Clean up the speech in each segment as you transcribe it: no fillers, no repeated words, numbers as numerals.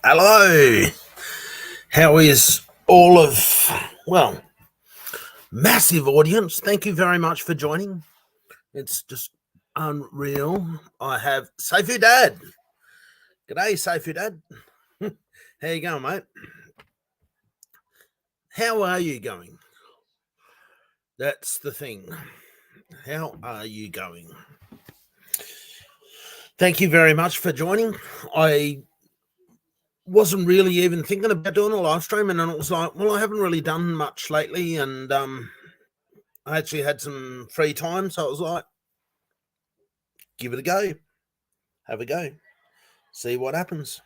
Hello, how is all of, well, massive audience? Thank you very much for joining. It's just unreal. I have Saifu Dad. G'day, Saifu Dad. How you going, mate? How are you going? That's the thing. How are you going? Thank you very much for joining. I wasn't really even thinking about doing a live stream, and then it was like, well, I haven't really done much lately, and I actually had some free time, so I was like, give it a go, have a go, see what happens.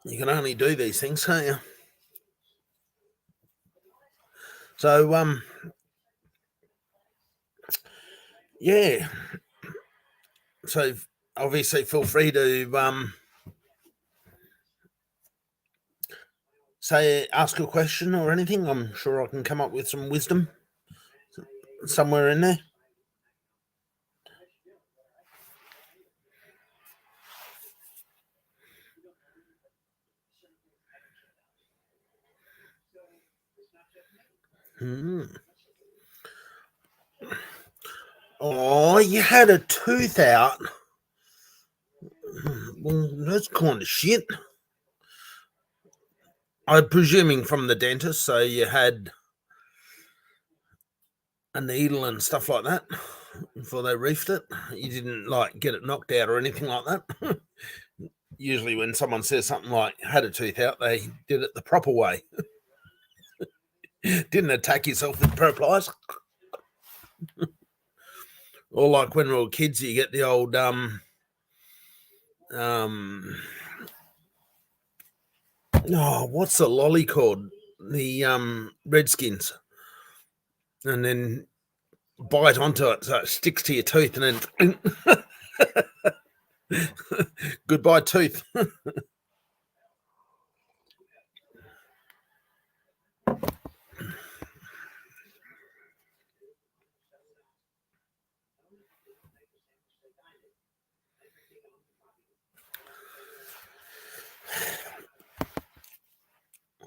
You can only do these things, can't you? So yeah, so obviously feel free to ask a question or anything. I'm sure I can come up with some wisdom somewhere in there. Oh, you had a tooth out. Well, that's kind of shit. I'm presuming from the dentist, so you had a needle and stuff like that before they reefed it. You didn't like get it knocked out or anything like that. Usually when someone says something like had a tooth out, they did it the proper way. Didn't attack yourself with purple eyes. Or like when we were kids, you get the old what's the lolly called? The Redskins. And then bite onto it so it sticks to your tooth, and then goodbye tooth.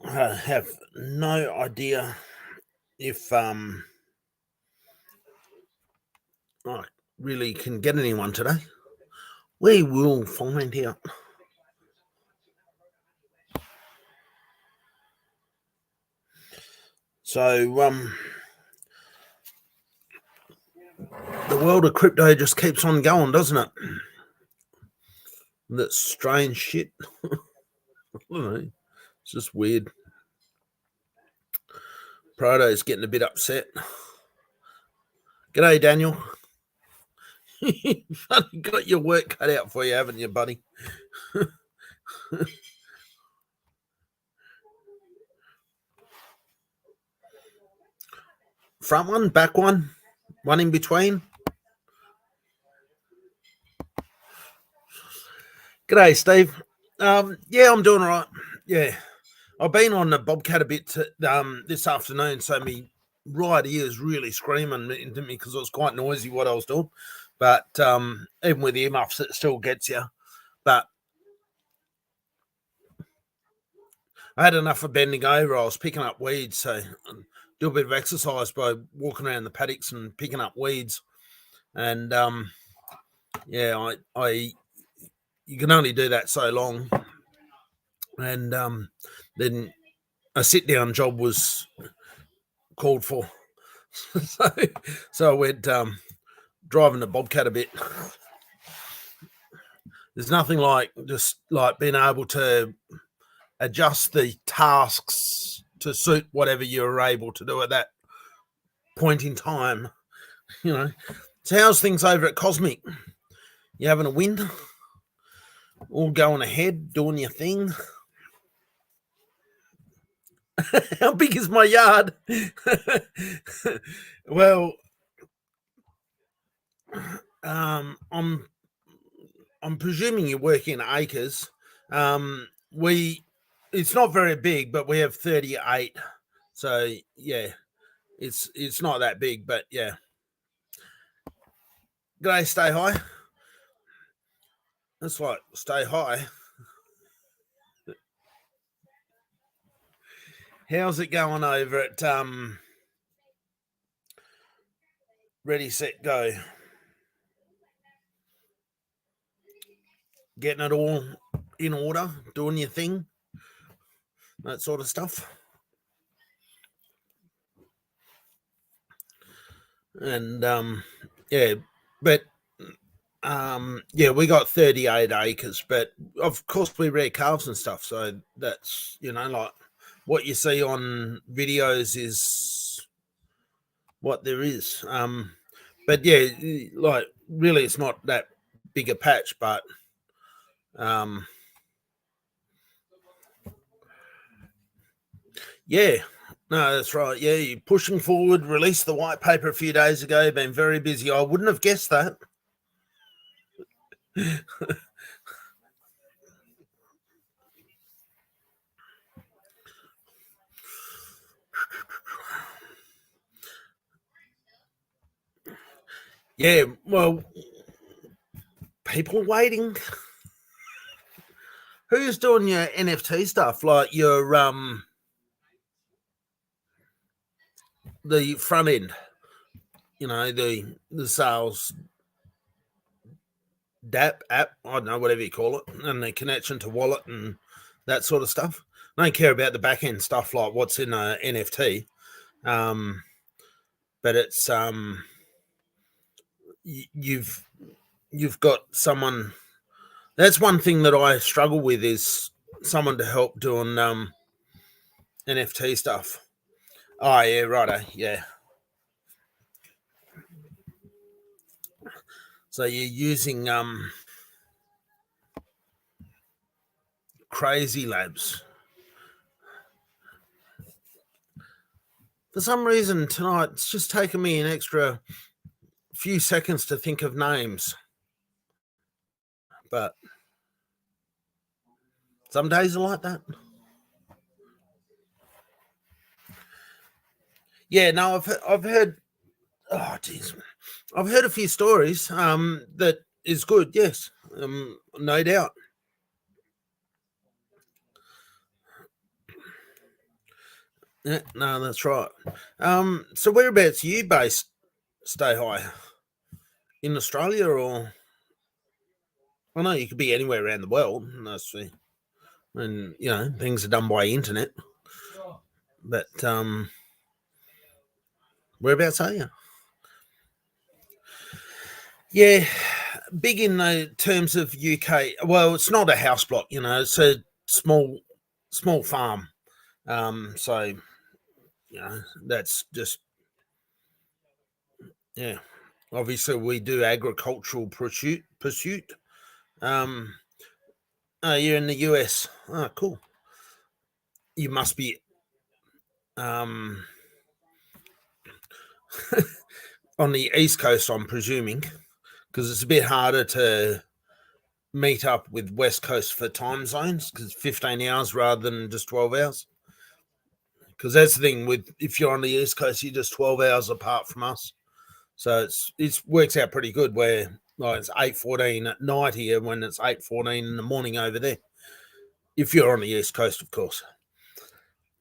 I have no idea if I really can get anyone today. We will find out. So the world of crypto just keeps on going, doesn't it? That strange shit. I don't know. It's just weird. Proto's getting a bit upset. G'day, Daniel. You've got your work cut out for you, haven't you, buddy? Front one, back one in between. G'day, Steve. Yeah, I'm doing all right. Yeah, I've been on the Bobcat a bit this afternoon, so my right ear is really screaming into me because it was quite noisy what I was doing. But even with earmuffs, it still gets you. But I had enough of bending over. I was picking up weeds, so do a bit of exercise by walking around the paddocks and picking up weeds. And yeah, I you can only do that so long, and then a sit down job was called for, so I went driving the Bobcat a bit. There's nothing like just like being able to adjust the tasks to suit whatever you're able to do at that point in time. You know, so how's things over at Cosmic? You having a win? All going ahead, doing your thing? How big is my yard? Well, I'm presuming you work in acres. We It's not very big, but we have 38. So yeah, it's not that big, but yeah. G'day, stay high. That's like stay high. How's it going over at Ready Set Go? Getting it all in order, doing your thing, that sort of stuff. And yeah, but yeah, we got 38 acres, but of course we rear calves and stuff, so that's, you know, like what you see on videos is what there is. But yeah, like really it's not that big a patch, but yeah, no, that's right. Yeah, you're pushing forward, released the white paper a few days ago, been very busy. I wouldn't have guessed that. Yeah, well, people waiting. Who's doing your NFT stuff? Like your the front end, you know, the sales DAP app, I don't know, whatever you call it, and the connection to wallet and that sort of stuff. I don't care about the back end stuff like what's in a NFT. But it's you've got someone. That's one thing that I struggle with is someone to help doing NFT stuff. Oh yeah, righto, yeah. So you're using Crazy Labs. For some reason tonight, it's just taken me an extra few seconds to think of names. But some days are like that. Yeah, no, I've heard. Oh, geez, I've heard a few stories. That is good. Yes, no doubt. Yeah, no, that's right. So whereabouts are you based? Stay high in Australia, or I know you could be anywhere around the world. That's the, and you know things are done by internet. But whereabouts are you? Yeah, big in the terms of UK. Well, it's not a house block, you know. It's a small farm. So you know that's just yeah. Obviously, we do agricultural pursuit. Um, oh, you're in the US. Oh, cool. You must be um on the East Coast, I'm presuming, because it's a bit harder to meet up with West Coast for time zones because 15 hours rather than just 12 hours. Because that's the thing with if you're on the East Coast, you're just 12 hours apart from us. So it works out pretty good where like it's 8:14 at night here when it's 8:14 in the morning over there. If you're on the East Coast, of course.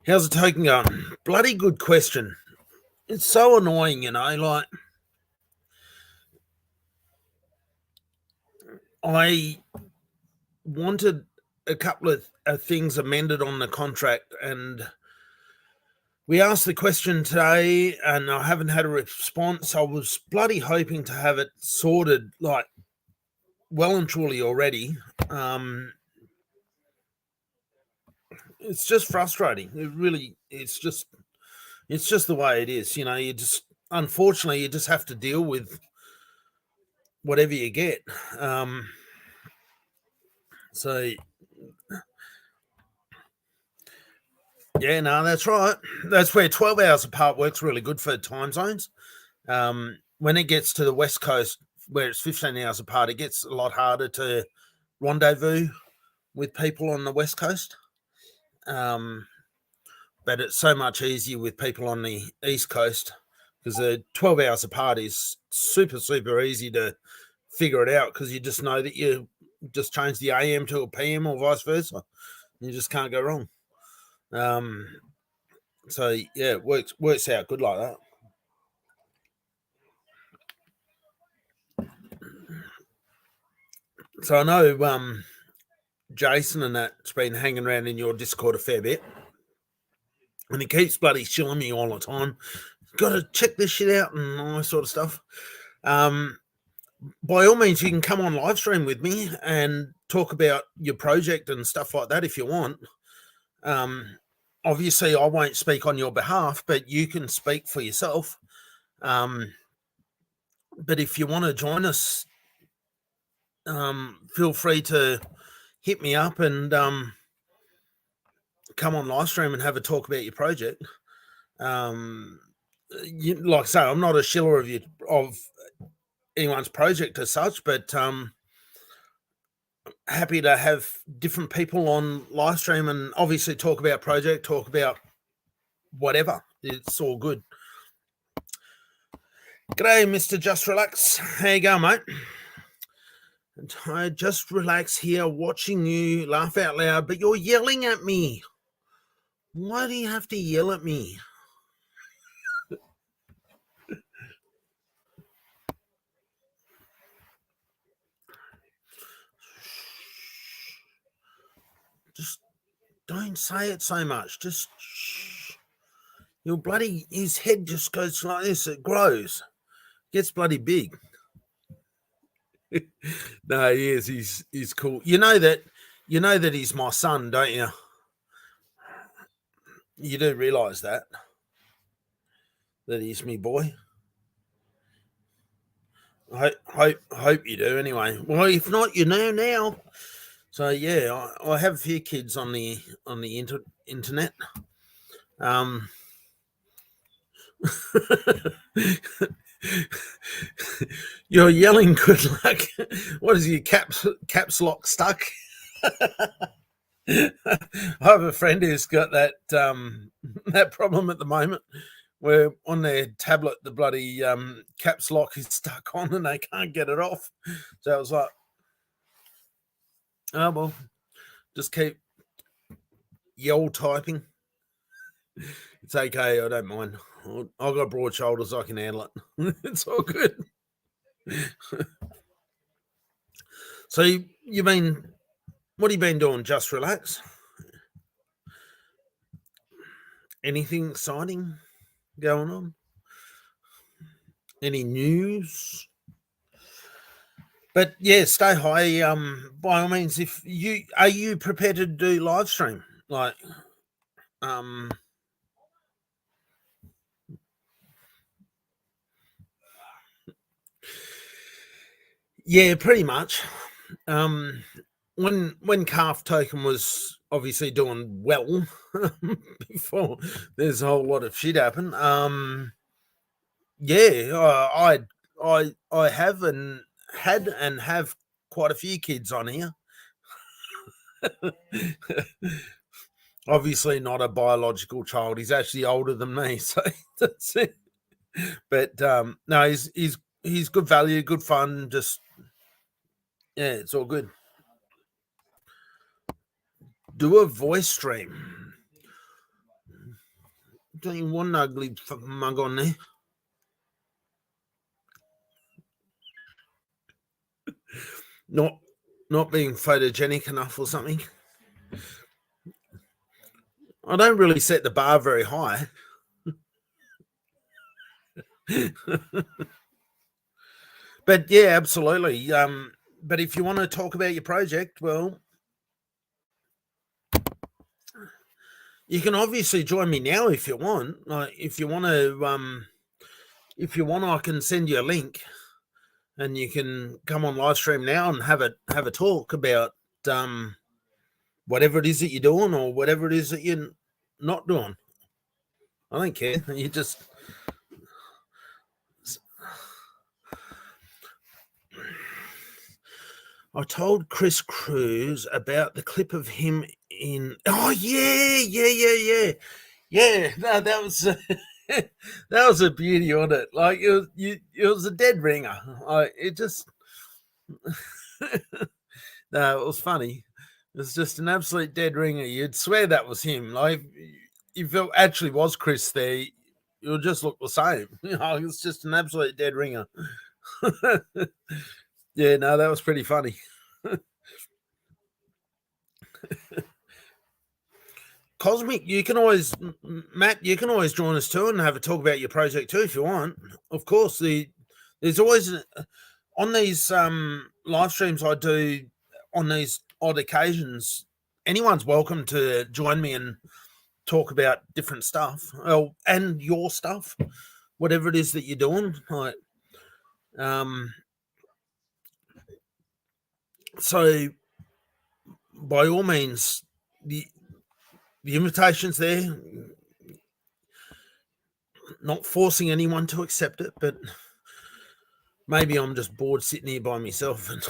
How's the token going? Bloody good question. It's so annoying, you know, like I wanted a couple of things amended on the contract, and we asked the question today, and I haven't had a response. I was bloody hoping to have it sorted, like, well and truly already. It's just frustrating. It's just the way it is. Unfortunately, you just have to deal with whatever you get. So yeah, no, that's right. That's where 12 hours apart works really good for time zones. When it gets to the West Coast, where it's 15 hours apart, it gets a lot harder to rendezvous with people on the West Coast. But it's so much easier with people on the East Coast because the 12 hours apart is super, super easy to figure it out because you just know that you just change the AM to a PM or vice versa. You just can't go wrong. So yeah, it works out good like that. So I know Jason and that's been hanging around in your Discord a fair bit, and he keeps bloody shilling me all the time. Got to check this shit out and all that sort of stuff. By all means, you can come on live stream with me and talk about your project and stuff like that if you want. Obviously, I won't speak on your behalf, but you can speak for yourself. But if you want to join us, feel free to hit me up and come on live stream and have a talk about your project. Like I say, I'm not a shiller of anyone's project as such, but happy to have different people on live stream and obviously talk about project, talk about whatever. It's all good. G'day, Mr. Just Relax. How you going, mate? And I just relax here watching you laugh out loud, but you're yelling at me. Why do you have to yell at me? Just don't say it so much. Just shh. Your bloody, his head just goes like this. It grows. Gets bloody big. No, he is. He's cool. You know that he's my son, don't you? You do realise that he's me boy. I hope you do. Anyway, well, if not, you know now. So yeah, I have a few kids on the internet. You're yelling good luck. What is your caps lock stuck? I have a friend who's got that that problem at the moment where on their tablet the bloody caps lock is stuck on and they can't get it off. So I was like, oh well, just keep yell typing. It's okay, I don't mind. I've got broad shoulders, I can handle it. It's all good. So what have you been doing? Just relax? Anything exciting going on? Any news? But yeah, stay high. By all means, if are you prepared to do live stream? Like, yeah, pretty much. When Calf Token was obviously doing well before there's a whole lot of shit happen. Yeah, I have and had and have quite a few kids on here. Obviously not a biological child. He's actually older than me, so that's it. But no, he's good value, good fun. Just yeah, it's all good. Do a voice stream. Don't you want an ugly fucking mug on there? Not not being photogenic enough or something. I don't really set the bar very high. But yeah, absolutely. But if you want to talk about your project, well, you can obviously join me now if you want. Like, if you want, I can send you a link, and you can come on live stream now and have a talk about whatever it is that you're doing or whatever it is that you're not doing. I don't care. You just I told Chris Cruz about the clip of him in. Oh yeah. No, that was that was a beauty on it. Like it was a dead ringer. It just no, it was funny. It was just an absolute dead ringer. You'd swear that was him. Like if it actually was Chris there, it would just look the same. It's just an absolute dead ringer. Yeah, no, that was pretty funny. Cosmic, you can always, Matt, you can always join us too and have a talk about your project too if you want. Of course, there's always on these live streams I do on these odd occasions. Anyone's welcome to join me and talk about different stuff, and your stuff, whatever it is that you're doing. Like, so by all means, the invitation's there. Not forcing anyone to accept it, but maybe I'm just bored sitting here by myself. And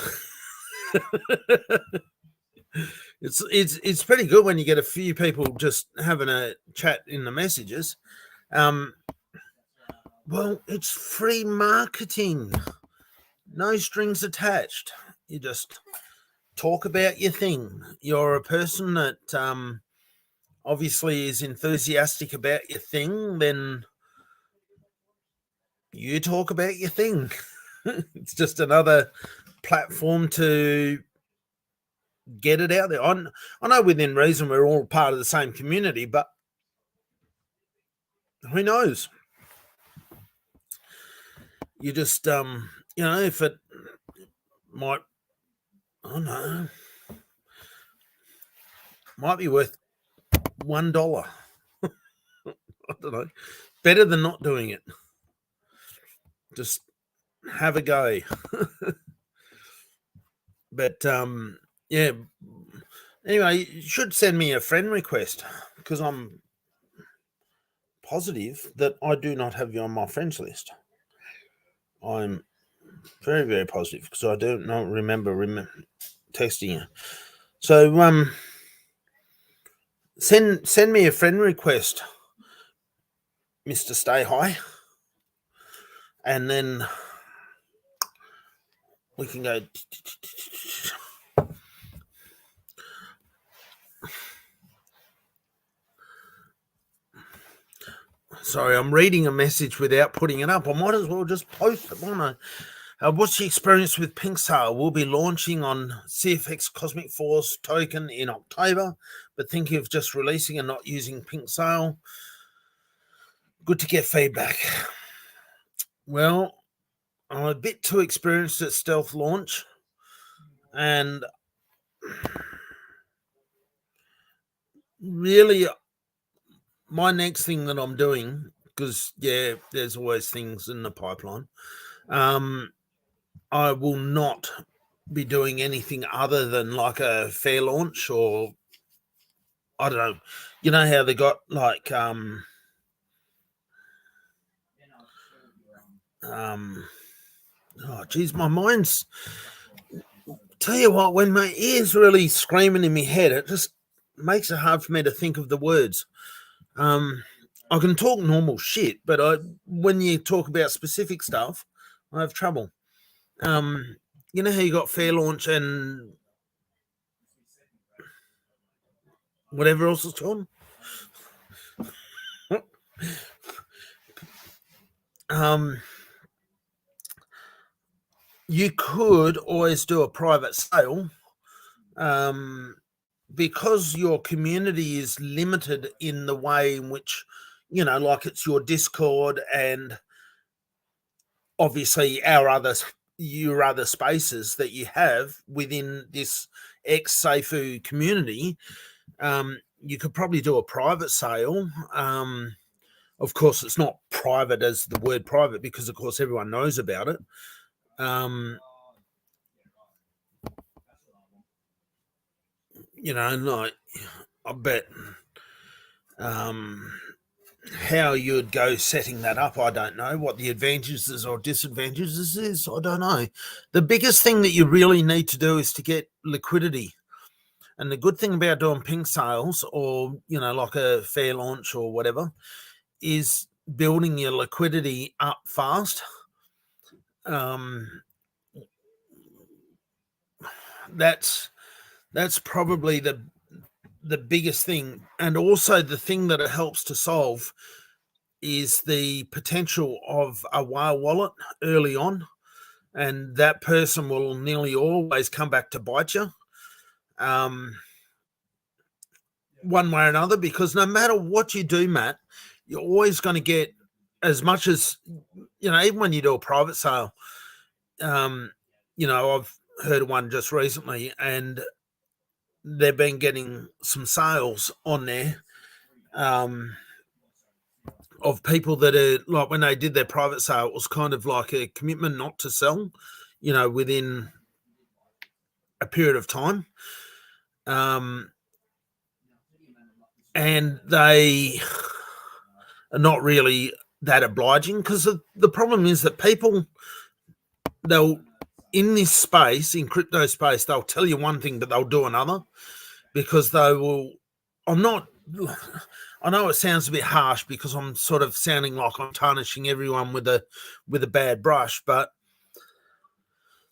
it's pretty good when you get a few people just having a chat in the messages. Well, it's free marketing, no strings attached. You just talk about your thing. You're a person that obviously is enthusiastic about your thing, then you talk about your thing. It's just another platform to get it out there. I know within reason we're all part of the same community, but who knows? You just if it might, I don't know, might be worth $1. I don't know. Better than not doing it. Just have a go. But yeah. Anyway, you should send me a friend request because I'm positive that I do not have you on my friends list. I'm very, very positive because I do not remember texting you. So send me a friend request, Mr. Stay High, and then we can go. Sorry, I'm reading a message without putting it up. I might as well just post it, won't I? What's the experience with Pink Sale? We'll be launching on CFX Cosmic Force token in October, but thinking of just releasing and not using Pink Sale. Good to get feedback. Well, I'm a bit too experienced at stealth launch, and really my next thing that I'm doing, because yeah, there's always things in the pipeline. I will not be doing anything other than like a fair launch, or I don't know. You know how they got like oh geez, my mind's, tell you what, when my ear's really screaming in my head, it just makes it hard for me to think of the words. I can talk normal shit, but when you talk about specific stuff, I have trouble. You know how you got fair launch and whatever else is on? You could always do a private sale because your community is limited in the way in which, like it's your Discord and obviously your other spaces that you have within this ex-Seifu community, you could probably do a private sale. Of course, it's not private as the word private because, of course, everyone knows about it. Like I bet how you'd go setting that up, I don't know. What the advantages or disadvantages is, I don't know. The biggest thing that you really need to do is to get liquidity. And the good thing about doing pink sales or, like a fair launch or whatever, is building your liquidity up fast. That's probably the biggest thing. And also the thing that it helps to solve is the potential of a whale wallet early on, and that person will nearly always come back to bite you one way or another, because no matter what you do, Matt, you're always going to get as much as, even when you do a private sale. I've heard of one just recently, and they've been getting some sales on there of people that are like, when they did their private sale, it was kind of like a commitment not to sell, within a period of time. And they are not really that obliging, because the problem is that people, they'll, in this space, in crypto space, they'll tell you one thing, but they'll do another, because they will, I know it sounds a bit harsh because I'm sort of sounding like I'm tarnishing everyone with a bad brush, but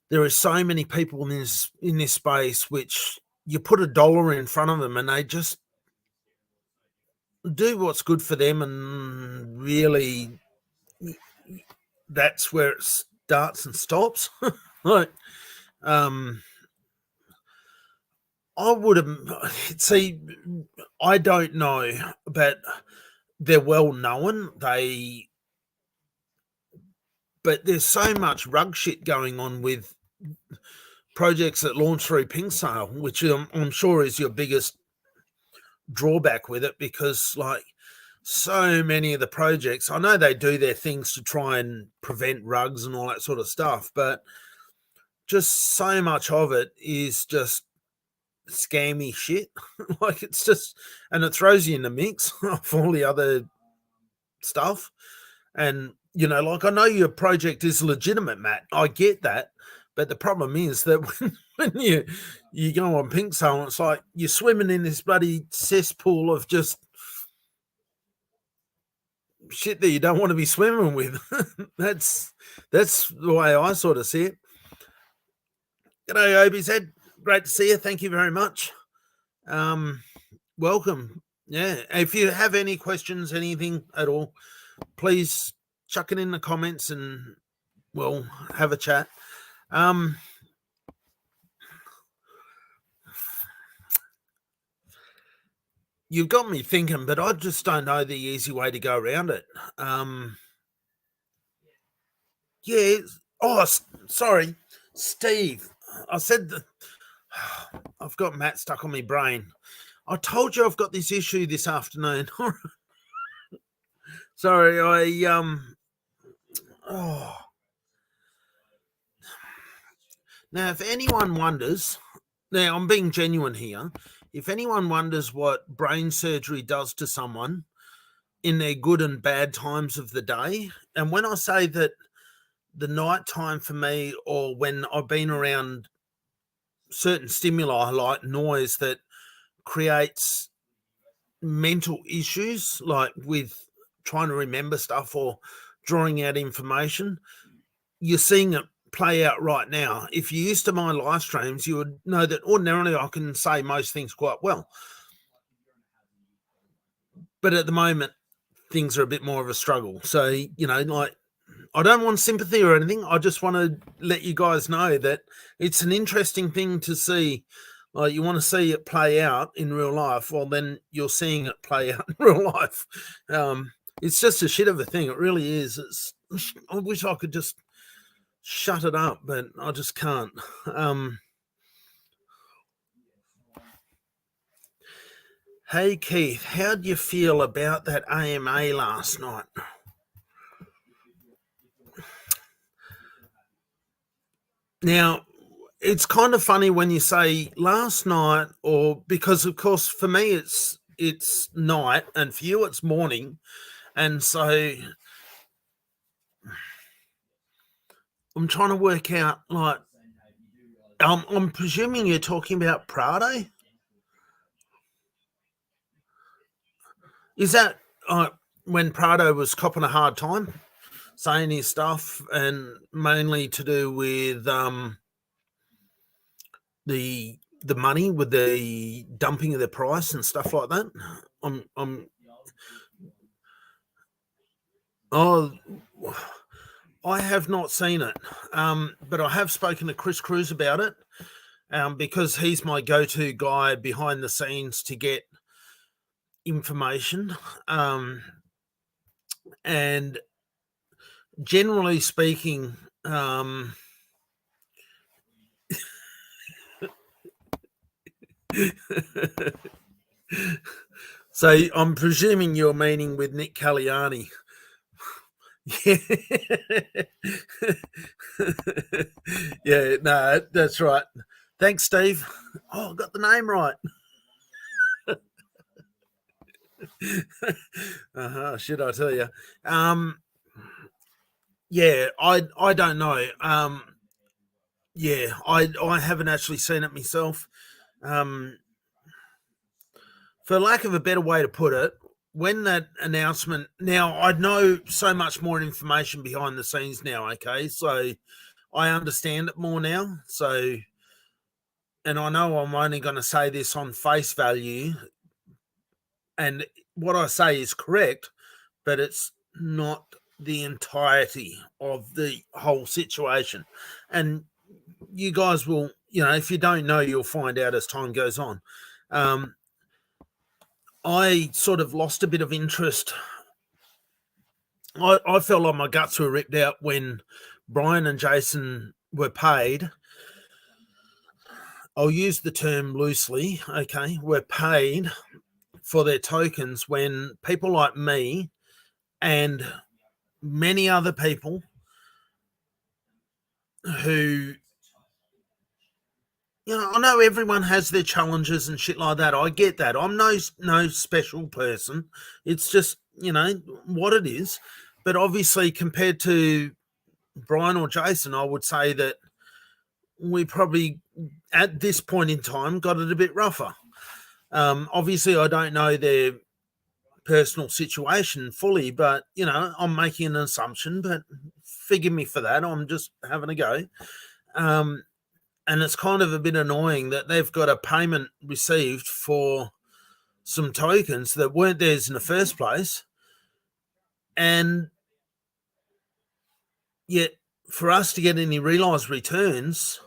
there are so many people in this space which you put $1 in front of them and they just do what's good for them, and really that's where it starts and stops. Like, I would have I don't know, but they're well known. But there's so much rug shit going on with projects that launch through Pink Sale, which I'm sure is your biggest drawback with it, because like so many of the projects, I know they do their things to try and prevent rugs and all that sort of stuff, but just so much of it is just scammy shit. Like, it's just, and it throws you in the mix of all the other stuff. And like, I know your project is legitimate, Matt, I get that, but the problem is that when you go on Pink Sale, it's like you're swimming in this bloody cesspool of just shit that you don't want to be swimming with. That's the way I sort of see it. G'day, Obi's Head. Great to see you. Thank you very much. Welcome. Yeah. If you have any questions, anything at all, please chuck it in the comments and we'll have a chat. You've got me thinking, but I just don't know the easy way to go around it. Yeah. Oh, sorry, Steve. I said that I've got Matt stuck on my brain. I told you I've got this issue this afternoon. Sorry, Now, if anyone wonders, now I'm being genuine here, if anyone wonders what brain surgery does to someone in their good and bad times of the day, and when I say that the night time for me, or when I've been around certain stimuli like noise that creates mental issues, like with trying to remember stuff or drawing out information, you're seeing it play out right now. If you're used to my live streams, you would know that ordinarily I can say most things quite well. But at the moment, things are a bit more of a struggle. So, like, I don't want sympathy or anything. I just want to let you guys know that it's an interesting thing to see. Like, you want to see it play out in real life, well, then you're seeing it play out in real life. It's just a shit of a thing. It really is. I wish I could just shut it up, but I just can't. Hey, Keith, how do you feel about that AMA last night? Now, it's kind of funny when you say last night, or because of course for me it's night and for you it's morning, and so I'm trying to work out, like, I'm presuming you're talking about Prado. Is that when Prado was copping a hard time, saying his stuff, and mainly to do with the money with the dumping of the price and stuff like that? I'm oh, I have not seen it, but I have spoken to Chris Cruz about it, because he's my go-to guy behind the scenes to get information, and generally speaking, so I'm presuming you're meaning with Nick Caliani. Yeah. Yeah, no, that's right. Thanks, Steve. Oh, I got the name right. Should I tell you? Yeah, I don't know. Yeah, I haven't actually seen it myself. For lack of a better way to put it, when that announcement, now I know so much more information behind the scenes now. Okay, so I understand it more now. So, and I know I'm only going to say this on face value, and what I say is correct, but it's not the entirety of the whole situation. And you guys will, if you don't know, you'll find out as time goes on. I sort of lost a bit of interest. I felt like my guts were ripped out when Brian and Jason were paid. I'll use the term loosely, okay, were paid for their tokens when people like me and many other people who, I know everyone has their challenges and shit like that. I get that. I'm no special person. It's just, what it is. But obviously, compared to Brian or Jason, I would say that we probably, at this point in time, got it a bit rougher. Obviously, I don't know their personal situation fully, but, I'm making an assumption, but forgive me for that. I'm just having a go. And it's kind of a bit annoying that they've got a payment received for some tokens that weren't theirs in the first place. And yet, for us to get any realised returns,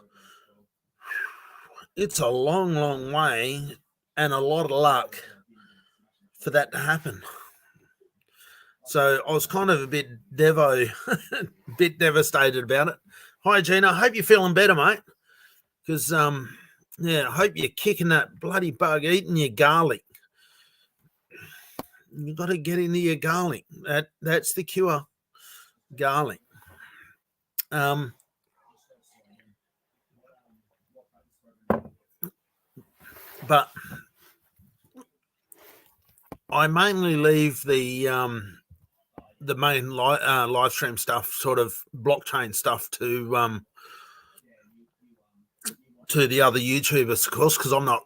it's a long, long way and a lot of luck for that to happen. So I was kind of a bit devastated about it. Hi, Gina. I hope you're feeling better, mate. Because, I hope you're kicking that bloody bug, eating your garlic. You got to get into your garlic. That's the cure. Garlic. But I mainly leave the main live stream stuff, sort of blockchain stuff, to the other YouTubers, of course, because I'm not,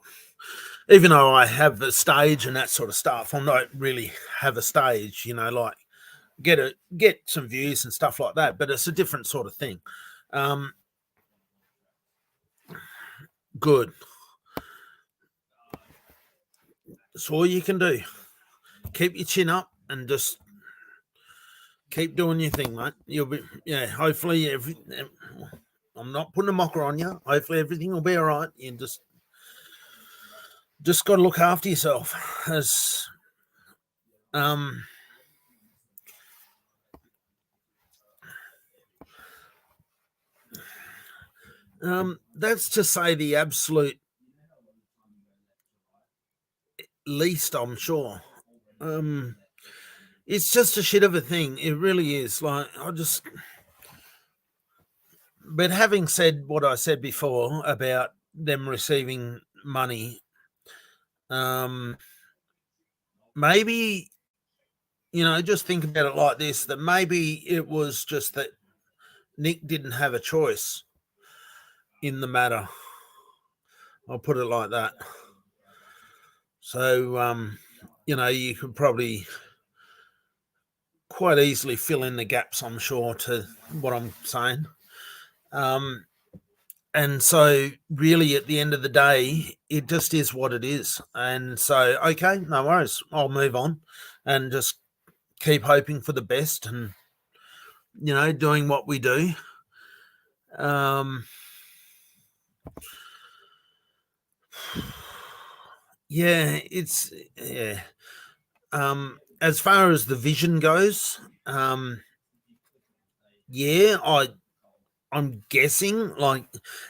even though I have a stage and that sort of stuff, I don't really have a stage, like get some views and stuff like that, but it's a different sort of thing. Good. That's all you can do. Keep your chin up and just keep doing your thing, mate. You'll be, hopefully I'm not putting a mocker on you. Hopefully everything will be all right. You just just got to look after yourself. As that's to say the absolute least, I'm sure. It's just a shit of a thing. It really is. Like, but having said what I said before about them receiving money, maybe, just think about it like this, that maybe it was just that Nick didn't have a choice in the matter. I'll put it like that. So, you could probably quite easily fill in the gaps, I'm sure, to what I'm saying. And so really at the end of the day, it just is what it is. And so, okay, no worries. I'll move on and just keep hoping for the best and, doing what we do. Yeah. As far as the vision goes, I'm guessing, like,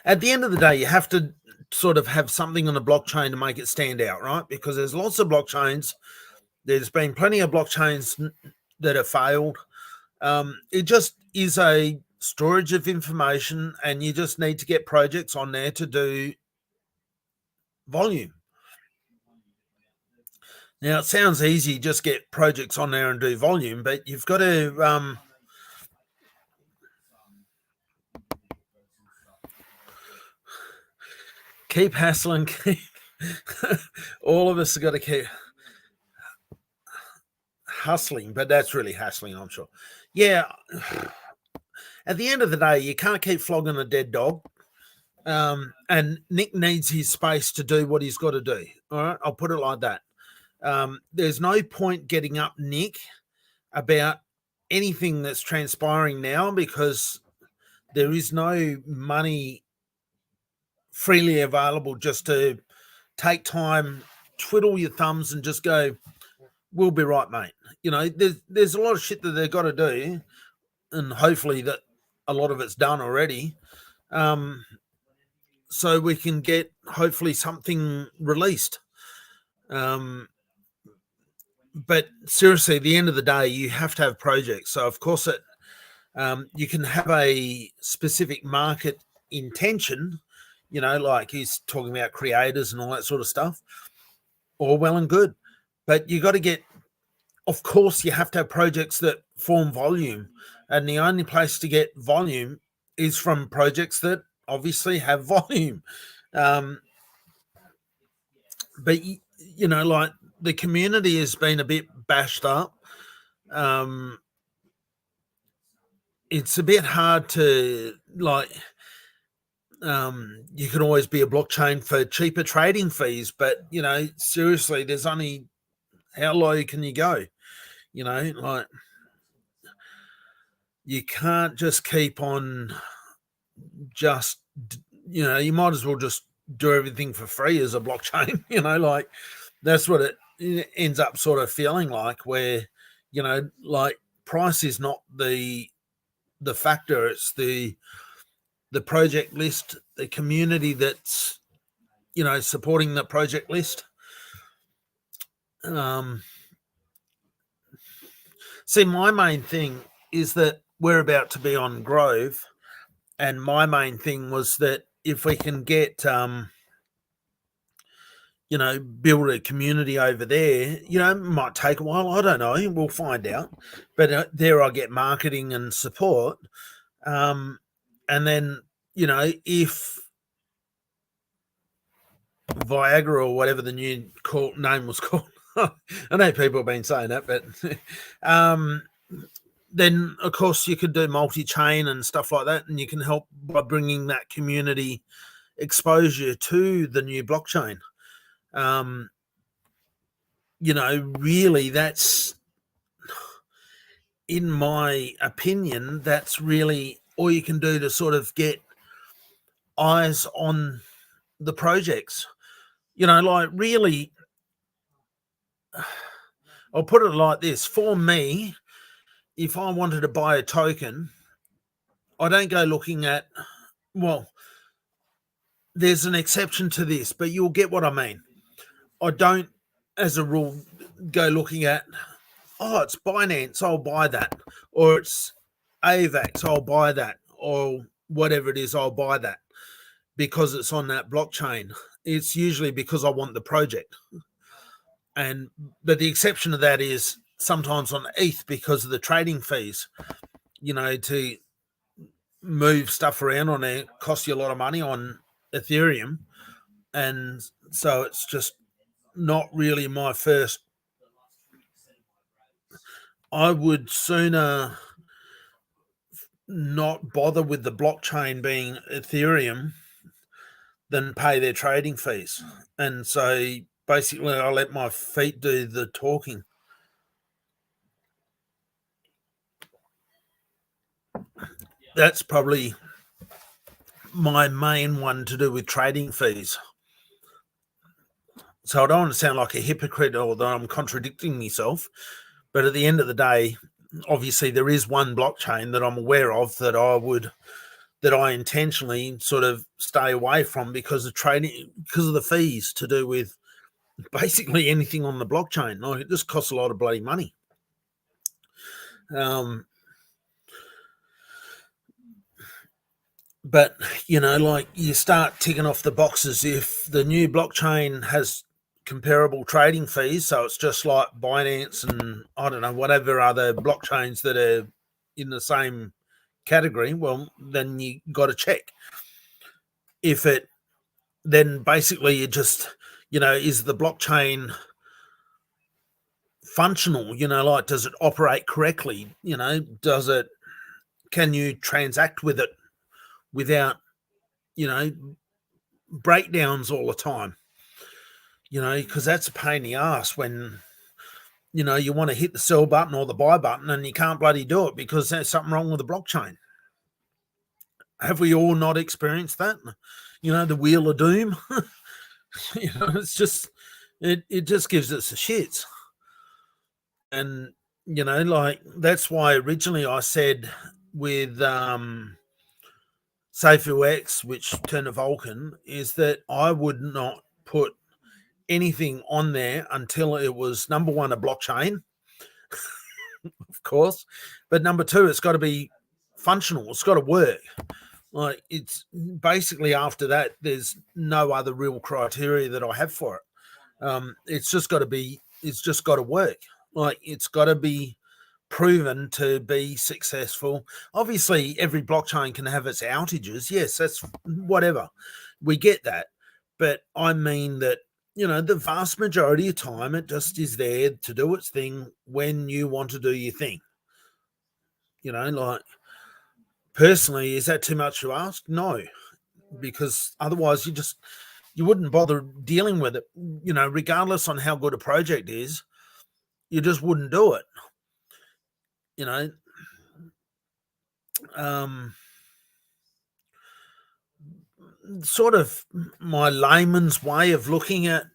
at the end of the day, you have to sort of have something on the blockchain to make it stand out, right? Because there's lots of blockchains. There's been plenty of blockchains that have failed. It just is a storage of information, and you just need to get projects on there to do volume. Now, it sounds easy, just get projects on there and do volume, but you've got to keep hassling. All of us have got to keep hustling, but that's really hassling, I'm sure. Yeah. At the end of the day, you can't keep flogging a dead dog. And Nick needs his space to do what he's got to do. All right, I'll put it like that. There's no point getting up Nick about anything that's transpiring now, because there is no money freely available just to take time, twiddle your thumbs and just go, we'll be right, mate. There's a lot of shit that they've got to do, and hopefully that a lot of it's done already. So we can get hopefully something released. But seriously, at the end of the day, you have to have projects. So of course you can have a specific market intention, like he's talking about creators and all that sort of stuff, all well and good. But you got to get, of course, you have to have projects that form volume. And the only place to get volume is from projects that obviously have volume. But, like, the community has been a bit bashed up. It's a bit hard to, like, you can always be a blockchain for cheaper trading fees, but, seriously, there's only, how low can you go? Like, you can't just keep on just, you might as well just do everything for free as a blockchain, like, that's what it ends up sort of feeling like, where, like, price is not the factor. It's the project list, the community that's, supporting the project list. See, my main thing is that we're about to be on Grove, and my main thing was that if we can get, build a community over there, it might take a while. I don't know. We'll find out. But there I get marketing and support. And then, if Viagra or whatever the new name was called, I know people have been saying that, but then, of course, you could do multi-chain and stuff like that, and you can help by bringing that community exposure to the new blockchain. Really, that's, in my opinion, that's really all you can do to sort of get eyes on the projects. like really, I'll put it like this. For me, if I wanted to buy a token, I don't go looking at, well, there's an exception to this, but you'll get what I mean. I don't, as a rule, go looking at, oh, it's Binance, I'll buy that. Or it's AVAX, I'll buy that. Or whatever it is, I'll buy that because it's on that blockchain. It's usually because I want the project. But the exception to that is sometimes on ETH because of the trading fees, to move stuff around on there costs you a lot of money. On Ethereum. And so it's just not really my first. I would sooner not bother with the blockchain being Ethereum than pay their trading fees. And so basically I let my feet do the talking. That's probably my main one to do with trading fees. So I don't want to sound like a hypocrite or that I'm contradicting myself, but at the end of the day, obviously there is one blockchain that I'm aware of that I intentionally sort of stay away from because of trading, because of the fees to do with basically anything on the blockchain. Like, it just costs a lot of bloody money. But, like you start ticking off the boxes. If the new blockchain has comparable trading fees, so it's just like Binance and I don't know, whatever other blockchains that are in the same category, well, then you got to check. If it, then basically you just, is the blockchain functional? Like, does it operate correctly? Can you transact with it without, breakdowns all the time? Because that's a pain in the ass when, you want to hit the sell button or the buy button and you can't bloody do it because there's something wrong with the blockchain. Have we all not experienced that? The wheel of doom. It's just, it just gives us the shits. And, like, that's why originally I said with SafeUX, which turned to Vulcan, is that I would not put anything on there until it was, number one, a blockchain, of course, but number two, it's got to be functional. It's got to work. Like, it's basically, after that, there's no other real criteria that I have for it. It's just got to work. Like, it's got to be proven to be successful. Obviously, every blockchain can have its outages. Yes, that's whatever. We get that. But I mean that, the vast majority of time, it just is there to do its thing when you want to do your thing. Like, personally, is that too much to ask? No, because otherwise you wouldn't bother dealing with it. Regardless on how good a project is, you just wouldn't do it. Sort of my layman's way of looking at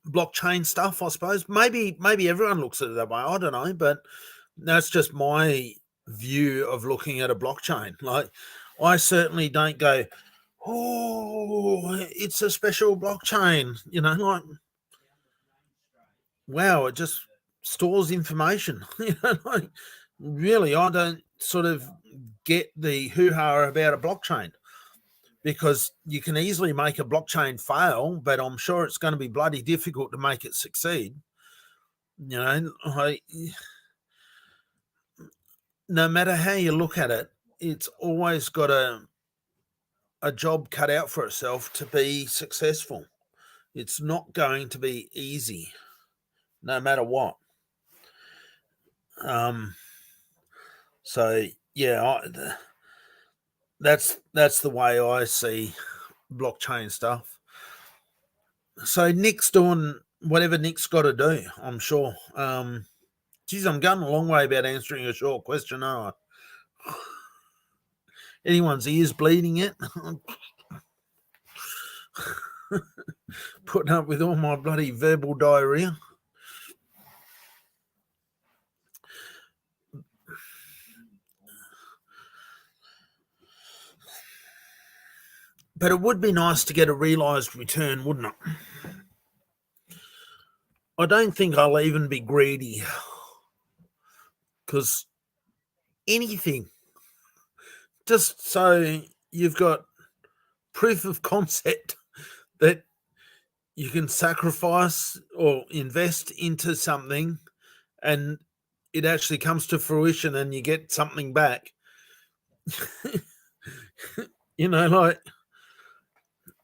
blockchain stuff, I suppose. Maybe everyone looks at it that way. I don't know, but that's just my view of looking at a blockchain. Like, I certainly don't go, oh, it's a special blockchain. Like, wow, it just stores information. Like, really, I don't sort of get the hoo-ha about a blockchain, because you can easily make a blockchain fail, but I'm sure it's going to be bloody difficult to make it succeed. No matter how you look at it, it's always got a job cut out for itself to be successful. It's not going to be easy, no matter what. So yeah, that's the way I see blockchain stuff. So Nick's doing whatever Nick's got to do, I'm sure. Geez, I'm going a long way about answering a short question, aren't I? Anyone's ears bleeding yet? putting up with all my bloody verbal diarrhea. But it would be nice to get a realised return, wouldn't it? I don't think I'll even be greedy, because anything, just so you've got proof of concept that you can sacrifice or invest into something and it actually comes to fruition and you get something back. Like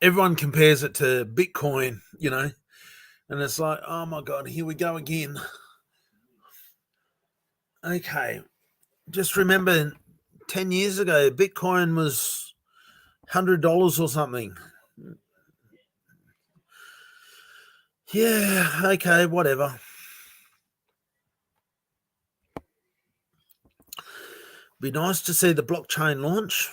everyone compares it to Bitcoin, and it's like, oh my God, here we go again. Okay. Just remember 10 years ago, Bitcoin was $100 or something. Yeah, okay, whatever. Be nice to see the blockchain launch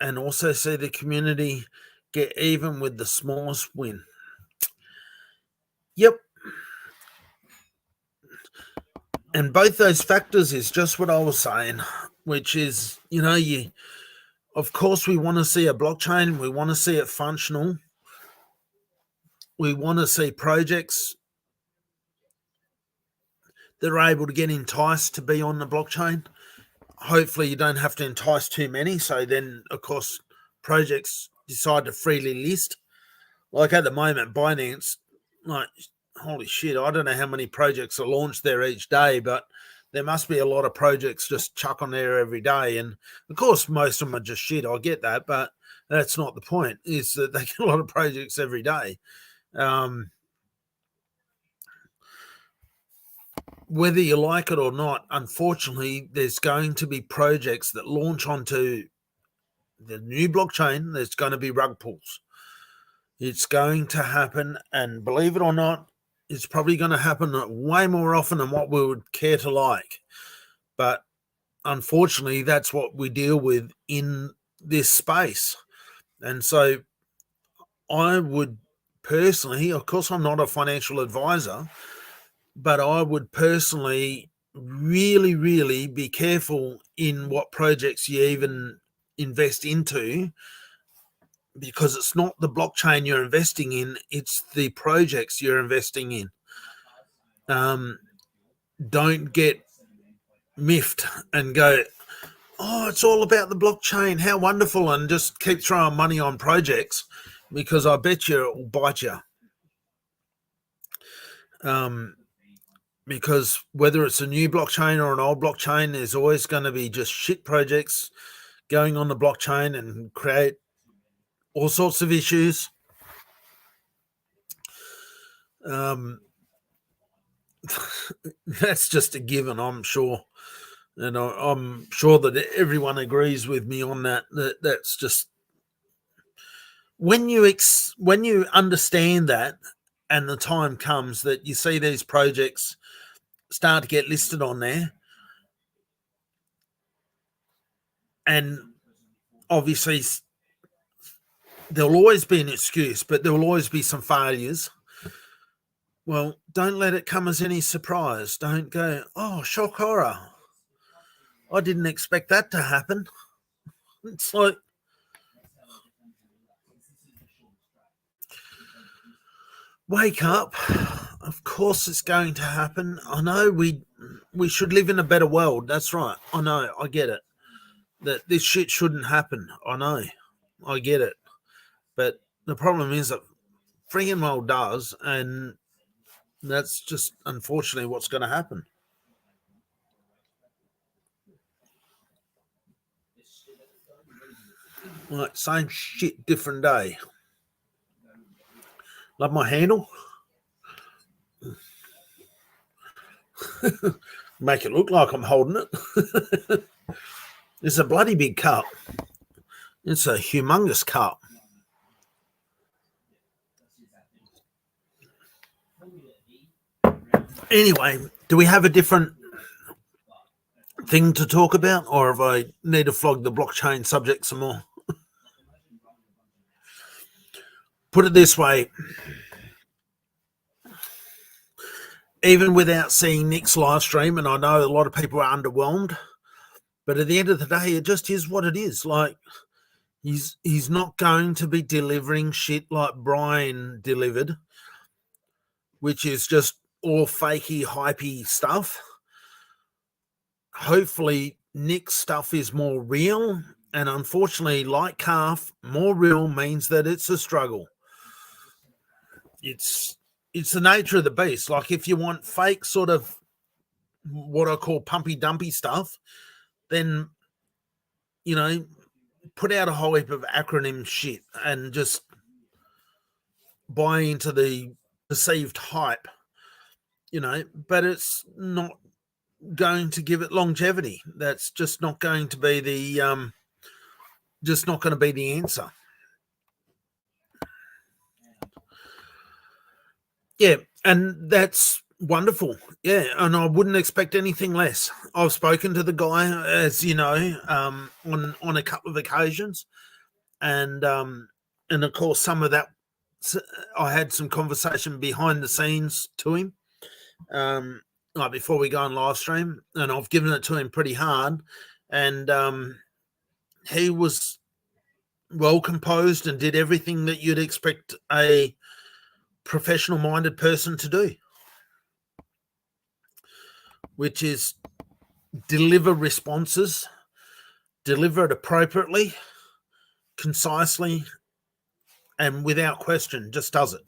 and also see the community get even with the smallest win. Yep. And both those factors is just what I was saying, which is, of course, we want to see a blockchain. We want to see it functional. We want to see projects that are able to get enticed to be on the blockchain. Hopefully you don't have to entice too many. So then, of course, projects decide to freely list. Like at the moment, Binance, like, holy shit, I don't know how many projects are launched there each day, but there must be a lot of projects just chuck on there every day. And of course, most of them are just shit. I get that, but that's not the point, is that they get a lot of projects every day. Whether you like it or not, unfortunately, there's going to be projects that launch onto the new blockchain. There's going to be rug pulls. It's going to happen, and believe it or not, it's probably going to happen way more often than what we would care to like. But unfortunately, that's what we deal with in this space. And so I would personally, of course, I'm not a financial advisor, but I would personally really, really be careful in what projects you even invest into, because it's not the blockchain you're investing in, it's the projects you're investing in. Don't get miffed and go, oh, it's all about the blockchain, how wonderful, and just keep throwing money on projects, because I bet you it will bite you. Because whether it's a new blockchain or an old blockchain, there's always going to be just shit projects going on the blockchain and create all sorts of issues. That's just a given, I'm sure. And I'm sure that everyone agrees with me on that. That's just, when you understand that, and the time comes that you see these projects start to get listed on there, and obviously there'll always be an excuse, but there will always be some failures. Well, don't let it come as any surprise. Don't go, oh, shock horror, I didn't expect that to happen. It's like, wake up. Of course it's going to happen. I know we should live in a better world. That's right. I know. I get it. That this shit shouldn't happen. I know. I get it. But the problem is that friggin' well does, and that's just unfortunately what's going to happen. Like, same shit, different day. Love my handle. Make it look like I'm holding it. It's a bloody big cup. It's a humongous cup. Anyway, do we have a different thing to talk about, or if I need to flog the blockchain subject some more? put it this way, even without seeing Nick's live stream, and I know a lot of people are underwhelmed, but at the end of the day, it just is what it is. Like, he's not going to be delivering shit like Brian delivered, which is just all fakey, hypey stuff. Hopefully, Nick's stuff is more real, and unfortunately, like Calf, more real means that it's a struggle. It's the nature of the beast. Like, if you want fake sort of what I call pumpy dumpy stuff, then, you know, put out a whole heap of acronym shit and just buy into the perceived hype, you know, but it's not going to give it longevity. That's just not going to be the answer. Yeah, and that's wonderful. Yeah, and I wouldn't expect anything less. I've spoken to the guy, as you know, on a couple of occasions, and of course some of that I had some conversation behind the scenes to him, like before we go on live stream, and I've given it to him pretty hard, and he was well composed and did everything that you'd expect a professional minded person to do, which is deliver responses, deliver it appropriately, concisely, and without question. Just does it.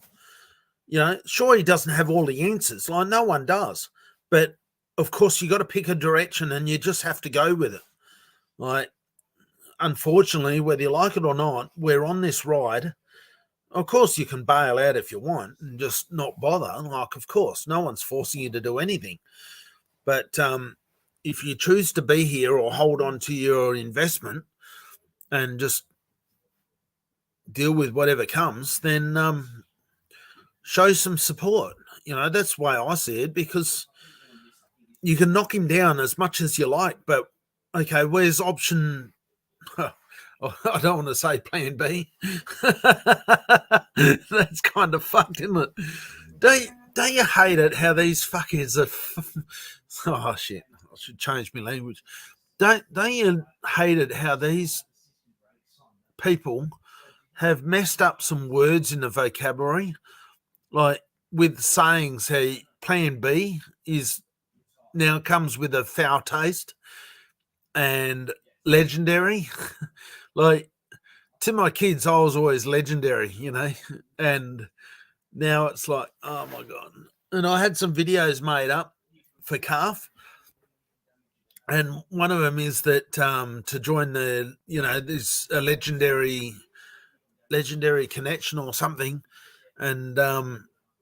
You know, sure, he doesn't have all the answers, like no one does, but of course you got to pick a direction and you just have to go with it. Like, unfortunately, whether you like it or not, we're on this ride. Of course, you can bail out if you want and just not bother. Like, of course, no one's forcing you to do anything. But if you choose to be here or hold on to your investment and just deal with whatever comes, then show some support. You know, that's the way I see it, because you can knock him down as much as you like, but okay, where's option? I don't want to say plan B. That's kind of fucked, isn't it? Don't you hate it how these fuckers are? Oh shit! I should change my language. Don't you hate it how these people have messed up some words in the vocabulary, like with sayings? Hey, plan B is now comes with a foul taste, and legendary. Like, to my kids, I was always legendary, you know, and now it's like, oh my God. And I had some videos made up for Calf, and one of them is that to join the, you know, there's a legendary connection or something, and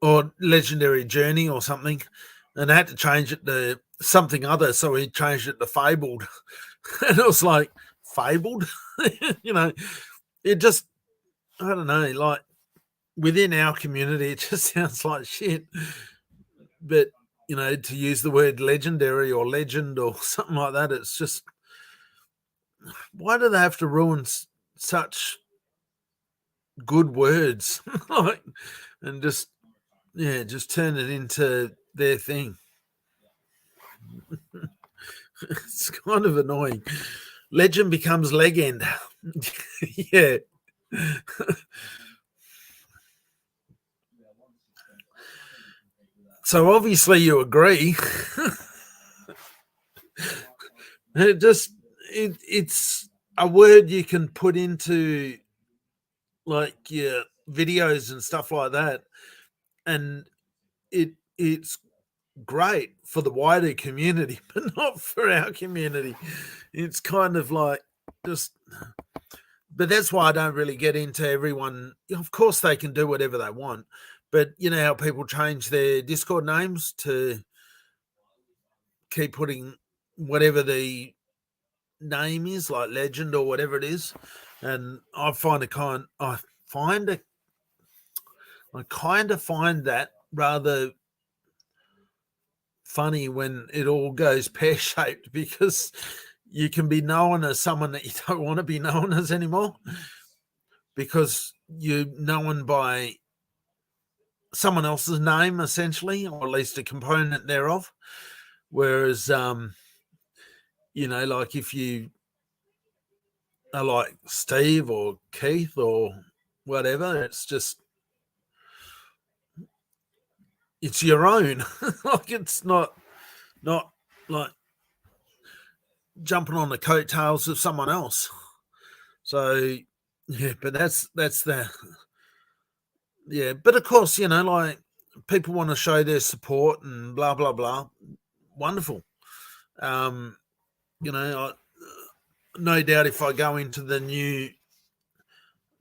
or legendary journey or something, and I had to change it to something other, so he changed it to fabled. And it was like, fabled? You know, it just, I don't know, like within our community, it just sounds like shit. But, you know, to use the word legendary or legend or something like that, it's just, why do they have to ruin such good words? Like, and just, yeah, just turn it into their thing. It's kind of annoying. Legend becomes legend. Yeah. So obviously you agree. It's a word you can put into like your videos and stuff like that, and it's great for the wider community, but not for our community. It's kind of like just, but that's why I don't really get into everyone. Of course, they can do whatever they want, but you know how people change their Discord names to keep putting whatever the name is, like legend or whatever it is, and I kind of find that rather funny when it all goes pear-shaped, because you can be known as someone that you don't want to be known as anymore, because you're known by someone else's name, essentially, or at least a component thereof. Whereas, like if you are like Steve or Keith or whatever, it's your own. Like it's not like jumping on the coattails of someone else. So yeah, but that's but of course, like people want to show their support and blah blah blah. Wonderful. No doubt if I go into the new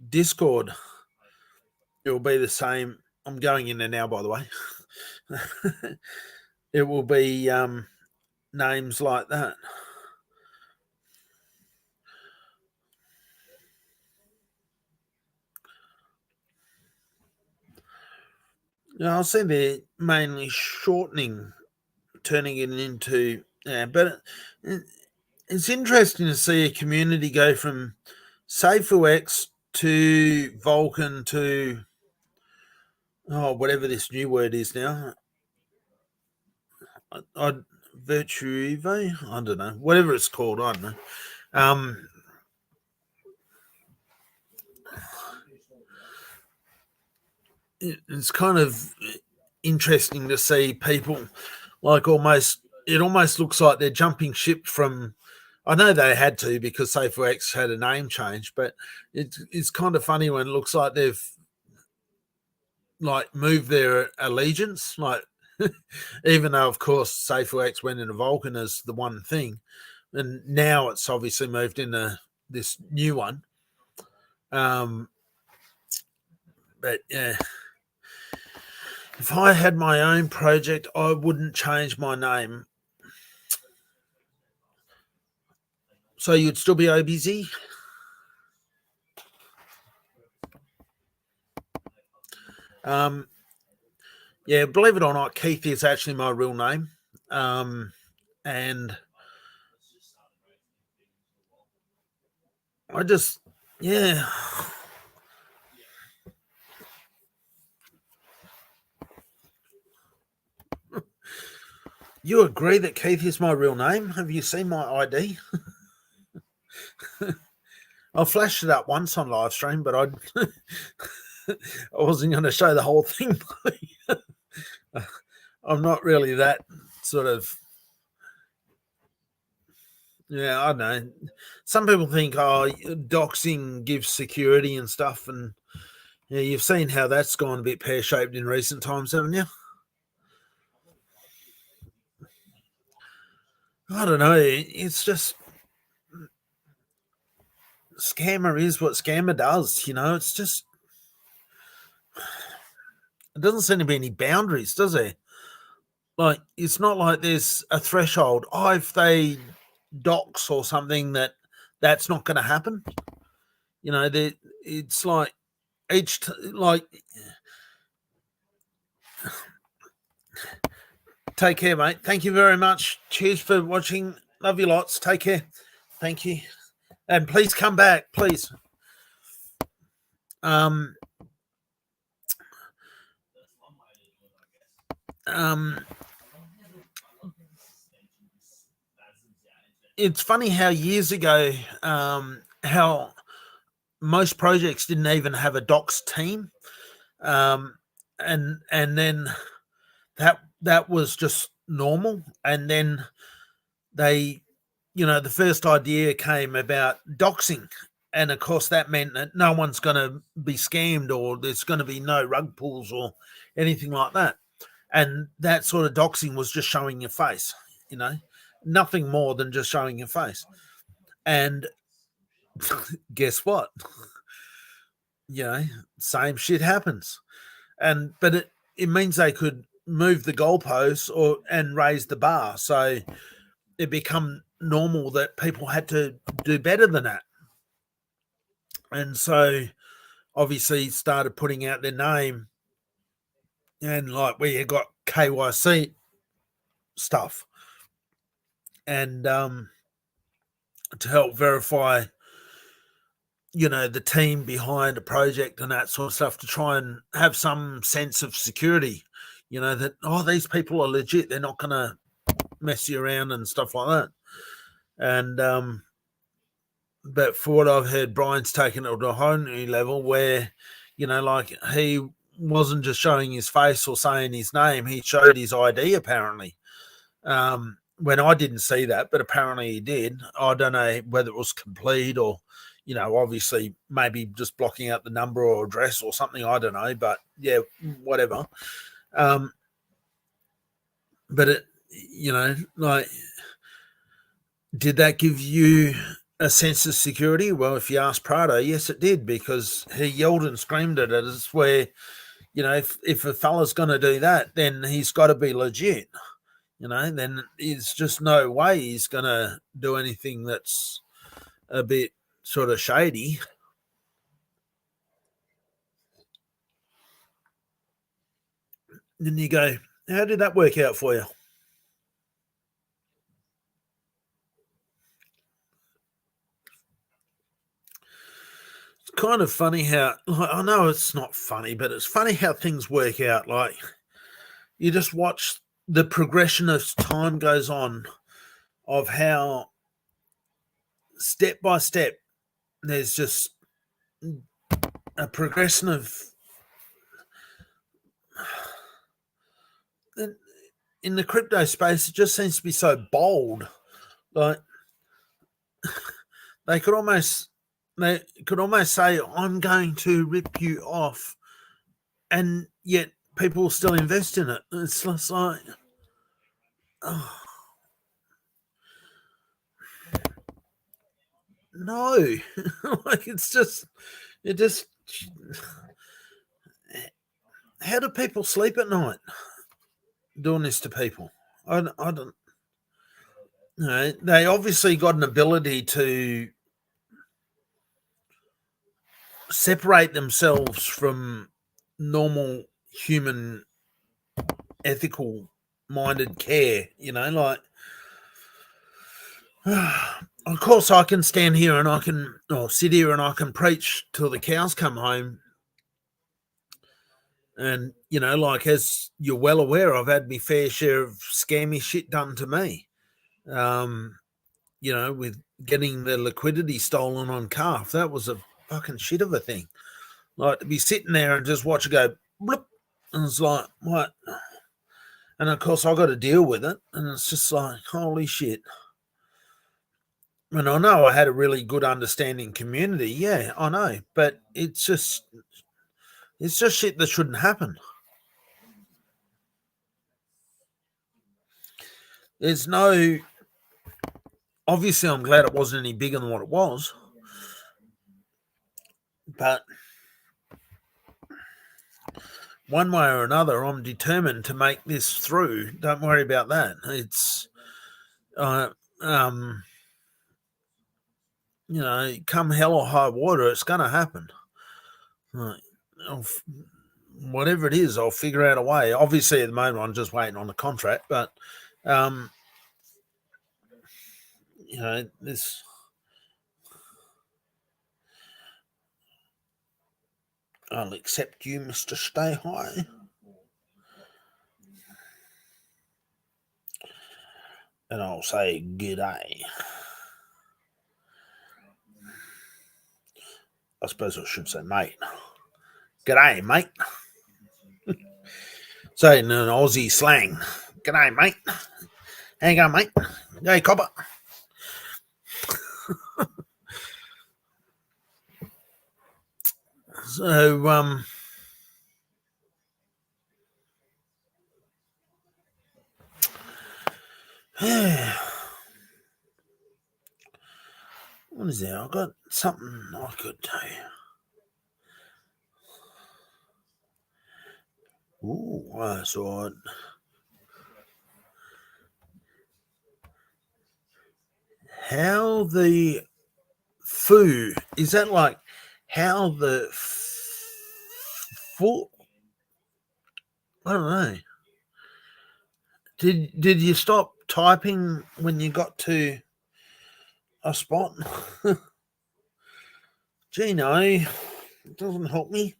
Discord, it will be the same. I'm going in there now, by the way. It will be names like that. I see they're mainly shortening, turning it into, but it's interesting to see a community go from SafeUX to Vulcan to, whatever this new word is now. Virtuevo? I don't know. Whatever it's called, I don't know. It's kind of interesting to see people like it almost looks like they're jumping ship from, I know they had to because SafeUX had a name change, but it's kind of funny when it looks like they've like moved their allegiance, like even though of course SafeUX went into Vulcan as the one thing, and now it's obviously moved into this new one. But yeah, if I had my own project, I wouldn't change my name. So you'd still be OBZ? Yeah, believe it or not, Keith is actually my real name. And I just, yeah. You agree that Keith is my real name? Have you seen my ID? I flashed it up once on live stream, but I wasn't going to show the whole thing. I'm not really that sort of. Yeah, I don't know. Some people think, doxing gives security and stuff, and you've seen how that's gone a bit pear-shaped in recent times, haven't you? I don't know. It's just scammer is what scammer does. It's just it doesn't seem to be any boundaries, does there? Like it's not like there's a threshold. If they dox or something, that's not going to happen. It's like like. Take care, mate. Thank you very much. Cheers for watching. Love you lots. Take care. Thank you. And please come back, please. It's funny how years ago, how most projects didn't even have a docs team, and then that was just normal, and then they, the first idea came about doxing, and of course that meant that no one's going to be scammed or there's going to be no rug pulls or anything like that, and that sort of doxing was just showing your face, nothing more than just showing your face. And guess what? Same shit happens. But it means they could move the goalposts and raise the bar. So it become normal that people had to do better than that. And so obviously started putting out their name, and like where you got KYC stuff, and to help verify the team behind a project and that sort of stuff to try and have some sense of security, that, these people are legit. They're not going to mess you around and stuff like that. And, but for what I've heard, Brian's taken it to a whole new level where, like he wasn't just showing his face or saying his name. He showed his ID apparently. When I didn't see that, but apparently he did. I don't know whether it was complete or, obviously maybe just blocking out the number or address or something. I don't know, but yeah, whatever. But it, like, did that give you a sense of security? Well, if you ask Prado, yes, it did, because he yelled and screamed at us where, if a fella's going to do that, then he's got to be legit. Then there's just no way he's going to do anything that's a bit sort of shady. Then you go, how did that work out for you? It's kind of funny how, I know it's not funny, but it's funny how things work out. Like, you just watch the progression as time goes on of how step by step there's just a progression of, in the crypto space, it just seems to be so bold. Like, they could almost say, I'm going to rip you off, and yet people still invest in it. It's just like, no. Like, it just, how do people sleep at night doing this to people? I don't know. They obviously got an ability to separate themselves from normal human ethical minded care, like, of course I can stand here and I can, or sit here and I can preach till the cows come home. And, like, as you're well aware, I've had my fair share of scammy shit done to me. With getting the liquidity stolen on Calf, that was a fucking shit of a thing. Like, to be sitting there and just watch it go bloop, and it's like, what? And of course I got to deal with it, and it's just like, holy shit. And I know I had a really good understanding community, yeah, I know, but it's just shit that shouldn't happen. There's no, obviously I'm glad it wasn't any bigger than what it was, but one way or another, I'm determined to make this through. Don't worry about that. It's, come hell or high water, it's going to happen. Whatever it is, I'll figure out a way. Obviously, at the moment, I'm just waiting on the contract, but, this. I'll accept you, Mr. Stay High. And I'll say g'day. I suppose I should say mate. G'day, mate. Say in an Aussie slang. G'day, mate. How you going, mate? Hey, copper. So, what is that? I've got something I could do. Ooh, I saw it. How the foo, is that like how the foot? I don't know. Did you stop typing when you got to a spot? Gino, it doesn't help me.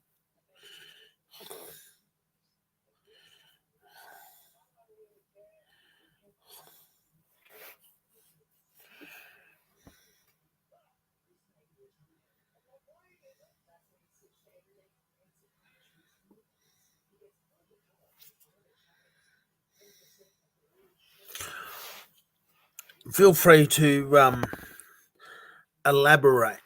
Feel free to elaborate.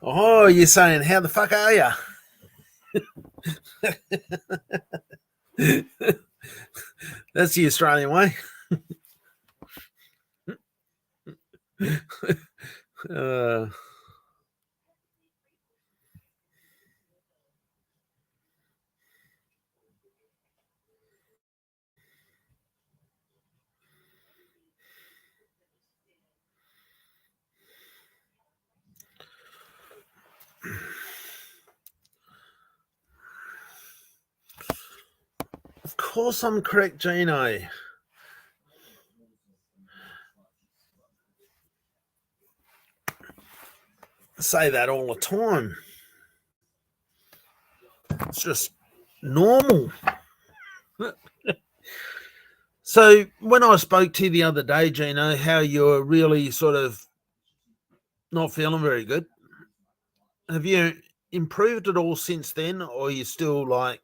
Oh, you're saying, how the fuck are you? That's the Australian way. uh, of course I'm correct, Gino. I say that all the time. It's just normal. So when I spoke to you the other day, Gino, how you're really sort of not feeling very good, have you improved at all since then, or are you still like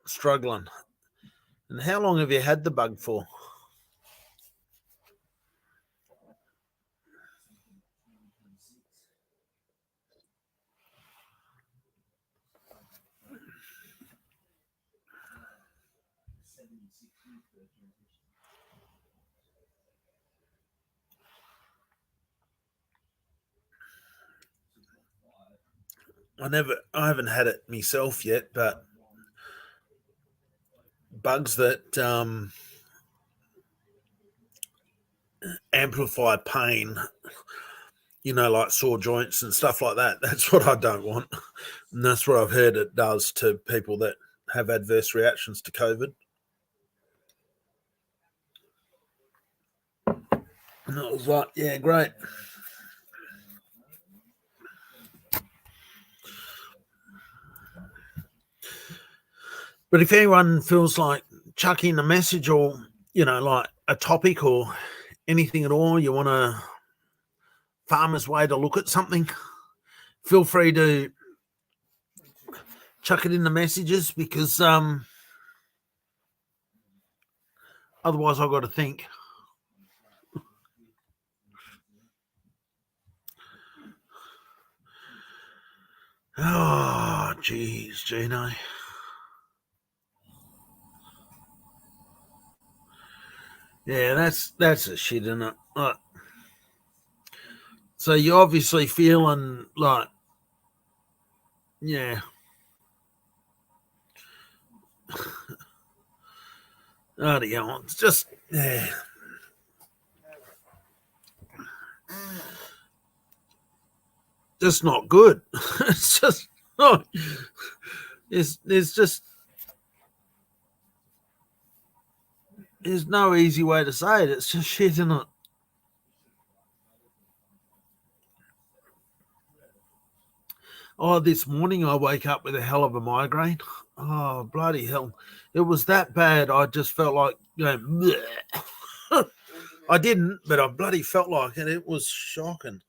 struggling? And how long have you had the bug for? I haven't had it myself yet, but bugs that amplify pain, like sore joints and stuff like that, that's what I don't want. And that's what I've heard it does to people that have adverse reactions to COVID. And it was like, yeah, great. But if anyone feels like chucking a message or, like a topic or anything at all, you want a farmer's way to look at something, feel free to chuck it in the messages, because otherwise I've got to think. Oh, geez, Gino. Yeah, that's a shit, isn't it? So you're obviously feeling like, yeah. Oh, yeah, it's just, yeah. Just not good. It's just not. There's just, there's no easy way to say it. It's just shit, isn't it? Oh, this morning I wake up with a hell of a migraine. Oh, bloody hell. It was that bad. I just felt like, I didn't, but I bloody felt like it. It was shocking.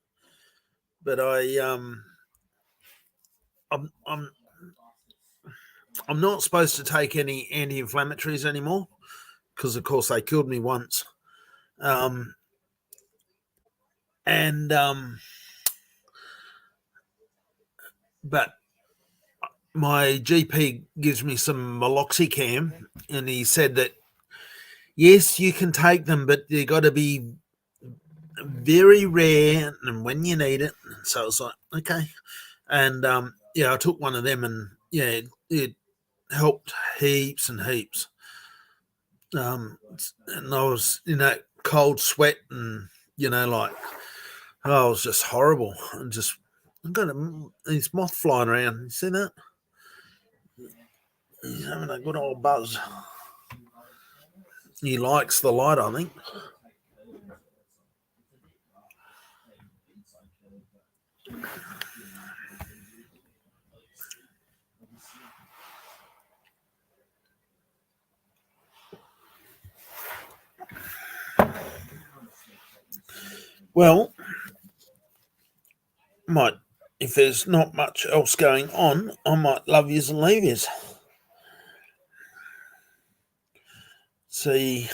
But I'm not supposed to take any anti-inflammatories anymore, because of course they killed me once. But my GP gives me some meloxicam, and he said that yes, you can take them, but they got to be very rare and when you need it. So I was like, Okay. And I took one of them, and it helped heaps and heaps. And I was in that cold sweat, and like, oh, it was just horrible, and just I've got these moth flying around. You see that? He's having a good old buzz. He likes the light, I think. Well, might if there's not much else going on, I might love yous and leave yous. See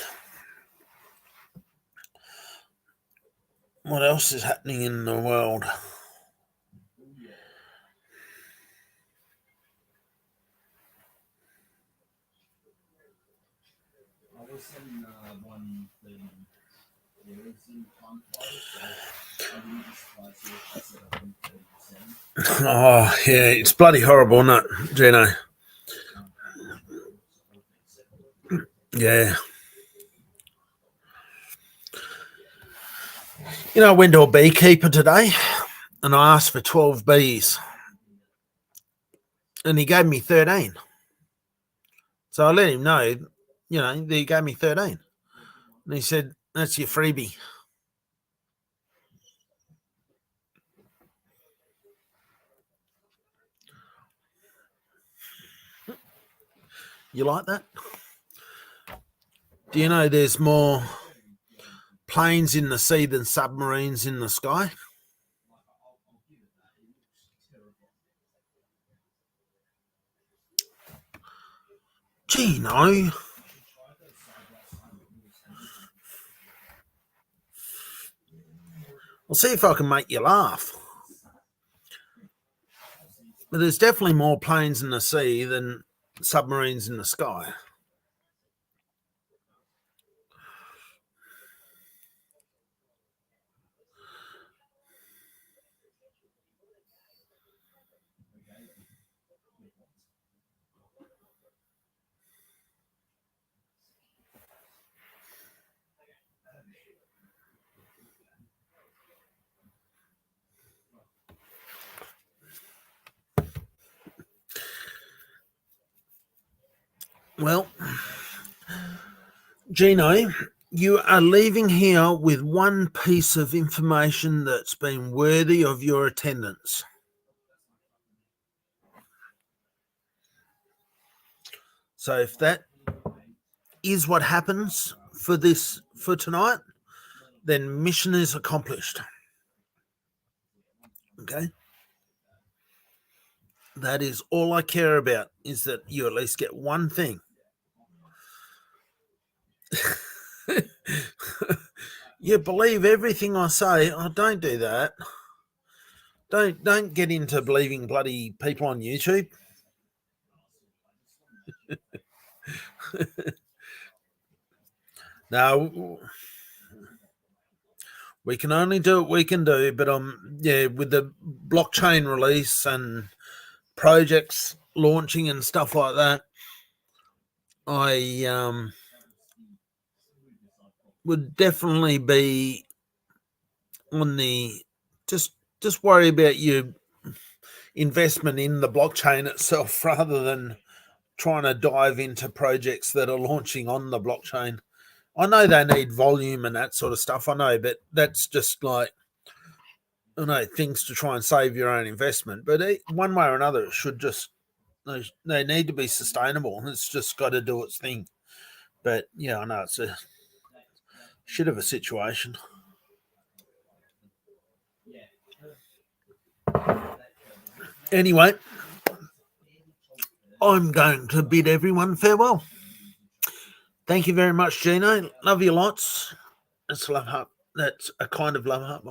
what else is happening in the world. Oh, yeah, it's bloody horrible, isn't it, Gino? Yeah. I went to a beekeeper today and I asked for 12 bees and he gave me 13. So I let him know, that he gave me 13. And he said, that's your freebie. You like that? Do you know there's more planes in the sea than submarines in the sky? Gee, no. I'll see if I can make you laugh. But there's definitely more planes in the sea than submarines in the sky. Well, Gino, you are leaving here with one piece of information that's been worthy of your attendance. So if that is what happens for tonight, then mission is accomplished. Okay? That is all I care about, is that you at least get one thing. You believe everything I say. I don't do that. Don't get into believing bloody people on YouTube. No, we can only do what we can do, but with the blockchain release and projects launching and stuff like that, I would definitely be on the just worry about your investment in the blockchain itself rather than trying to dive into projects that are launching on the blockchain. I know they need volume and that sort of stuff. I know, but that's just like, things to try and save your own investment. But one way or another, it should just, they need to be sustainable. It's just got to do its thing. But yeah, I know it's a shit of a situation. Anyway, I'm going to bid everyone farewell. Thank you very much, Gino. Love you lots. That's love heart. That's a kind of love heart.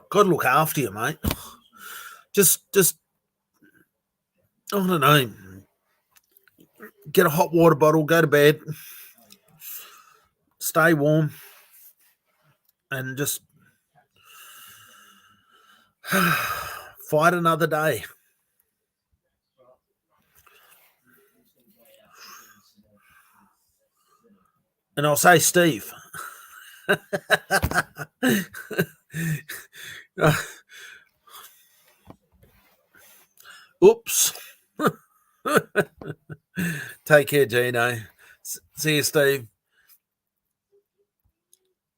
Got to look after you, mate. Just I don't know. Get a hot water bottle, go to bed, stay warm, and just fight another day. And I'll say, Steve, oops. Take care, Gino. See you, Steve.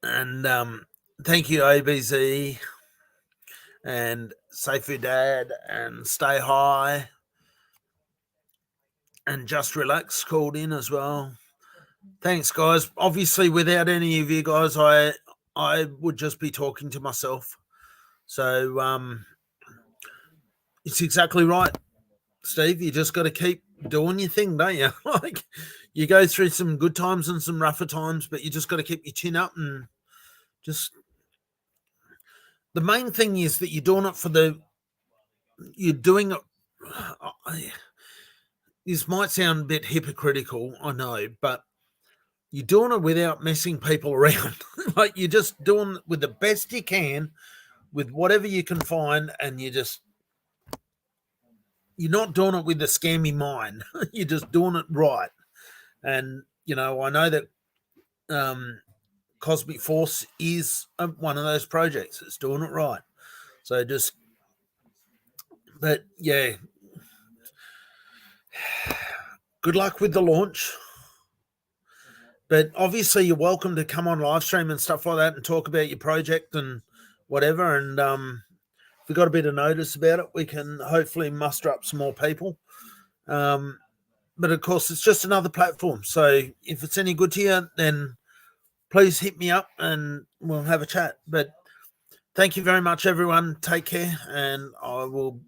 And thank you, ABZ. And Safe Your Dad and Stay High. And Just Relax called in as well. Thanks, guys. Obviously, without any of you guys, I would just be talking to myself. So it's exactly right, Steve. You just got to keep doing your thing, don't you? Like, you go through some good times and some rougher times, but you just got to keep your chin up and just. The main thing is that you're doing it you're doing it. This might sound a bit hypocritical, I know, but you're doing it without messing people around. Like, you're just doing it with the best you can, with whatever you can find, and you're not doing it with the scammy mind. You're just doing it right. And, I know that Cosmic Force is one of those projects. It's doing it right. So but yeah, good luck with the launch. But obviously, you're welcome to come on live stream and stuff like that and talk about your project and whatever. And if we got a bit of notice about it, we can hopefully muster up some more people. But of course, it's just another platform. So if it's any good to you, then please hit me up and we'll have a chat. But thank you very much, everyone. Take care, and I will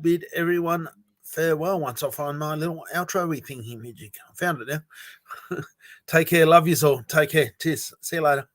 bid everyone farewell once I find my little outro-y thing here, Magic. I found it now. Take care. Love you all. Take care. Cheers. See you later.